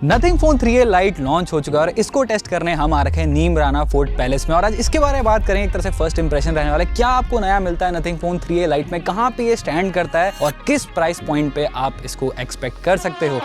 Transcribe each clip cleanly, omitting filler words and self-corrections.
Nothing phone 3a light launch हो चुका है और इसको टेस्ट करने हम आ रखे हैं नीमराना फोर्ट पैलेस में। और आज इसके बारे में बात करेंगे, एक तरह से फर्स्ट इंप्रेशन रहने वाला है। क्या आपको नया मिलता है नथिंग फोन 3a लाइट में, कहां पे ये स्टैंड करता है और किस प्राइस पॉइंट पे आप इसको एक्सपेक्ट कर सकते हो।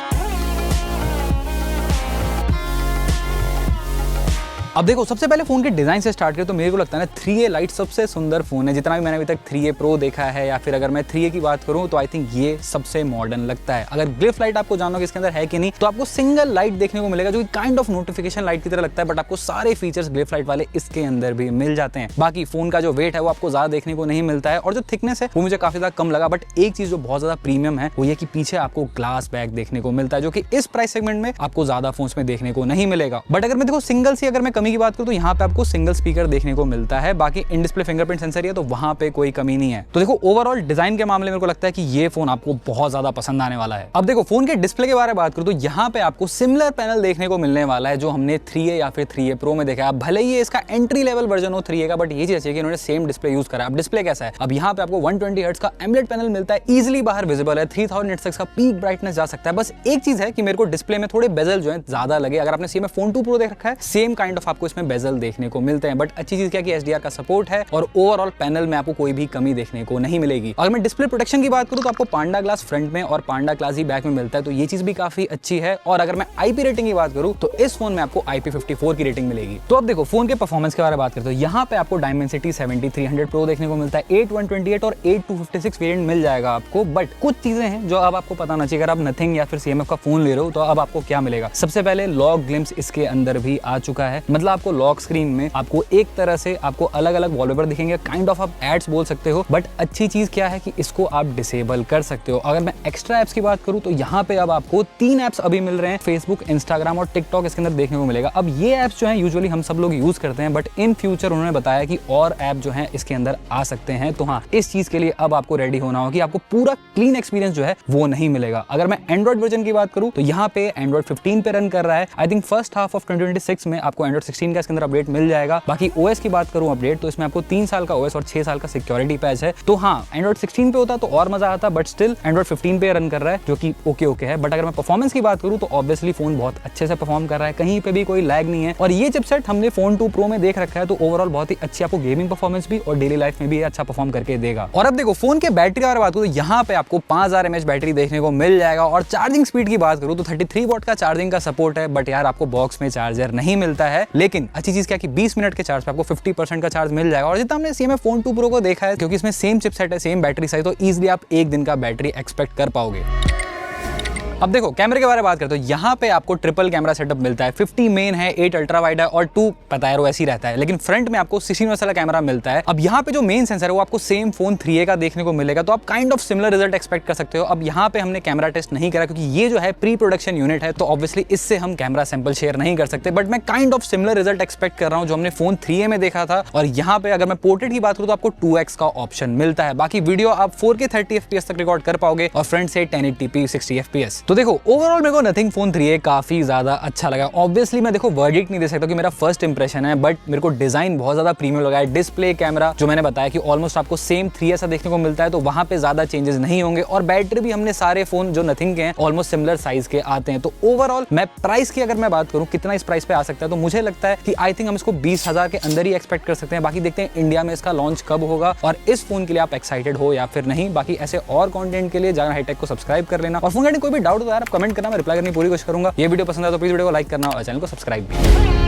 अब देखो, सबसे पहले फोन के डिजाइन से स्टार्ट करें तो मेरे को लगता है ना 3a लाइट सबसे सुंदर फोन है। जितना भी मैंने अभी तक 3a प्रो देखा है या फिर अगर मैं 3a की बात करूं तो आई थिंक ये सबसे मॉडर्न लगता है। अगर ग्लिफ लाइट आपको जानना हो इसके अंदर है कि नहीं, तो आपको सिंगल लाइट देखने को मिलेगा जो कि काइंड ऑफ नोटिफिकेशन लाइट की तरह लगता है, बट आपको सारे फीचर्स ग्लिफ लाइट वाले इसके अंदर भी मिल जाते हैं। बाकी फोन का जो वेट है वो आपको ज्यादा देखने को नहीं मिलता है और जो थिकनेस है वो मुझे काफी ज्यादा कम लगा। बट एक चीज जो बहुत ज्यादा प्रीमियम है वो ये कि पीछे आपको ग्लास बैक देखने को मिलता है, जो कि इस प्राइस सेगमेंट में आपको ज्यादा फोन्स में देखने को नहीं मिलेगा। बट अगर मैं देखो सिंगल सी अगर मैं कमी की बात करूं तो यहाँ पे आपको सिंगल स्पीकर देखने को मिलता है। बाकी इन डिस्प्ले फिंगरप्रिंट सेंसर है तो वहां पे कोई कमी नहीं है। तो देखो ओवरऑल डिजाइन के मामले में मेरे को लगता है कि ये फोन आपको बहुत ज्यादा पसंद आने वाला है। अब देखो फोन के डिस्प्ले के बारे में बात करूं तो यहाँ पे आपको सिमिलर पैनल देखने को मिलने वाला है जो हमने 3a या फिर 3a प्रो में देखा है। भले ही इसका एंट्री लेवल वर्जन हो 3a का, बट ये चीज है कि इन्होंने सेम डिस्प्ले यूज करा है। अब डिस्प्ले कैसा है, अब यहाँ पे आपको 120 हर्ट्ज का एमोलेड पैनल मिलता है, इजिली बाहर विजिबल है, 3000 निट्स तक का पीक ब्राइटनेस जा सकता है। बस एक चीज है कि मेरे को डिस्प्ले में थोड़े बेजल जो है ज्यादा लगे। अगर आपने सेम फोन 2 प्रो देख रखा है, सेम काइंड ऑफ आपको इसमें बेजल देखने को मिलते हैं। बट अच्छी चीज क्या कि HDR का सपोर्ट है और ओवरऑल पैनल में आपको कोई भी कमी देखने को नहीं मिलेगी। अगर मैं डिस्प्ले प्रोटेक्शन की बात करूं तो आपको पांडा ग्लास फ्रंट में और पांडा ग्लास ही बैक में मिलता है, तो ये चीज भी काफी अच्छी है। और अगर मैं IP रेटिंग की बात करूं तो इस फोन में आपको IP54 की रेटिंग मिलेगी। तो अब देखो फोन के परफॉर्मेंस के बारे में बात करते हैं तो यहाँ पे आपको डायमेंसिटी 7300 प्रो देखने को मिलता है, 8128 और 8256 वेरिएंट मिल जाएगा आपको। बट कुछ चीजें हैं जो अब आपको पता ना चाहिए। अगर आप नथिंग या फिर CMF का फोन ले रहे हो तो अब आपको क्या मिलेगा। सबसे पहले लॉक ग्लिम्स इसके अंदर भी आ चुका है, मतलब आपको लॉक स्क्रीन में आपको एक तरह से आपको अलग अलग वॉलपेपर दिखेंगे, काइंड ऑफ आप एड्स बोल सकते हो। बट अच्छी चीज क्या है कि इसको आप डिसेबल कर सकते हो। अगर मैं एक्स्ट्रा एप्स की बात करूं तो यहाँ पे अब आपको 3 एप्स अभी मिल रहे हैं, फेसबुक, इंस्टाग्राम और टिकटॉक इसके अंदर देखने को मिलेगा। अब ये एप्स जो है यूजुअली हम सब लोग यूज करते हैं, बट इन फ्यूचर उन्होंने बताया कि और ऐप जो है इसके अंदर आ सकते हैं। तो हाँ, इस चीज के लिए अब आपको रेडी होना होगा कि आपको पूरा क्लीन एक्सपीरियंस जो है वो नहीं मिलेगा। अगर मैं एंड्रॉइड वर्जन की बात करूं तो यहाँ पे एंड्रॉइड 15 पे रन कर रहा है। I think first half of 2026 में आपको एंड्रॉइड 16 का इसके अंदर अपडेट मिल जाएगा। बाकी OS की बात करूं अपडेट तो इसमें आपको 3 साल का OS और 6 साल का सिक्योरिटी पैच है। तो हाँ, एंड्रॉइड 16 पे होता तो और मजा आता, बट स्टिल एंड्रॉइड 15 पे रन कर रहा है जो कि ओके है। बट अगर मैं परफॉर्मेंस की बात करूं तो ऑब्वियसली फोन बहुत अच्छे से परफॉर्म कर रहा है, कहीं पे भी कोई लैग नहीं है। और ये चिपसेट हमने फोन 2 प्रो में देख रखा है, तो ओवरऑल बहुत ही अच्छी आपको गेमिंग परफॉर्मेंस भी और डेली लाइफ में भी अच्छा परफॉर्म करके देगा। और अब देखो फोन के बैटरी की बात करूं तो यहाँ पे आपको 5000 mAh बैटरी देखने को मिल जाएगा। और चार्जिंग स्पीड की बात करूं तो 33 वॉट का चार्जिंग का सपोर्ट है, बट यार आपको बॉक्स में चार्जर नहीं मिलता है। लेकिन अच्छी चीज क्या कि 20 मिनट के चार्ज पे आपको 50% का चार्ज मिल जाएगा। और जितना हमने CMF फोन 2 प्रो को देखा है, क्योंकि इसमें सेम चिपसेट है, सेम बैटरी साइज, तो इजीली आप एक दिन का बैटरी एक्सपेक्ट कर पाओगे। अब देखो कैमरे के बारे में बात करते हो, यहाँ पे आपको ट्रिपल कैमरा सेटअप मिलता है। 50 मेन है, 8 अल्ट्रा वाइड है और 2 पता है वो ऐसी रहता है। लेकिन फ्रंट में आपको 16 वाला कैमरा मिलता है। अब यहाँ पे जो मेन सेंसर है वो आपको सेम फोन 3a का देखने को मिलेगा, तो आप kind of similar result expect कर सकते हो। अब यहाँ पे हमने कैमरा टेस्ट नहीं करा क्योंकि ये जो है प्री प्रोडक्शन यूनिट है, तो ऑब्वियसली इससे हम कैमरा सैंपल शेयर नहीं कर सकते। बट मैं kind of similar result expect कर रहा हूँ जो हमने फोन 3a में देखा था। और यहाँ पे अगर मैं पोर्ट्रेट की बात करूँ तो आपको 2x का ऑप्शन मिलता है। बाकी वीडियो आप 4K 30 FPS तक रिकॉर्ड कर पाओगे और फ्रंट से 1080p 60 FPS। तो देखो ओवरऑल मेरे को नथिंग फोन 3a काफी ज्यादा अच्छा लगा। ऑब्वियसली मैं देखो वर्डिक्ट नहीं दे सकता कि मेरा फर्स्ट इंप्रेशन है, बट मेरे को डिजाइन बहुत ज्यादा प्रीमियम लगा है। डिस्प्ले, कैमरा जो मैंने बताया कि ऑलमोस्ट आपको सेम 3a सा देखने को मिलता है, तो वहां पे ज्यादा चेंजेस नहीं होंगे। और बैटरी भी हमने सारे फोन जो नथिंग के हैं ऑलमोस्ट सिमिलर साइज के आते हैं। तो ओवरऑल मैं प्राइस की अगर मैं बात करूं कितना इस प्राइस पे आ सकता है, तो मुझे लगता है कि आई थिंक हम इसको 20,000 के अंदर ही एक्सपेक्ट कर सकते हैं। बाकी देखते हैं इंडिया में इसका लॉन्च कब होगा और इस फोन के लिए आप एक्साइटेड हो या फिर नहीं। बाकी ऐसे और कंटेंट के लिए जाना हाईटेक को सब्सक्राइब कर लेना। और फोन का कोई भी डाउट हो तो यार आप कमेंट करना, मैं रिप्लाई करने की पूरी कोशिश करूंगा। ये वीडियो पसंद आया तो प्लीज वीडियो को लाइक करना और चैनल को सब्सक्राइब भी।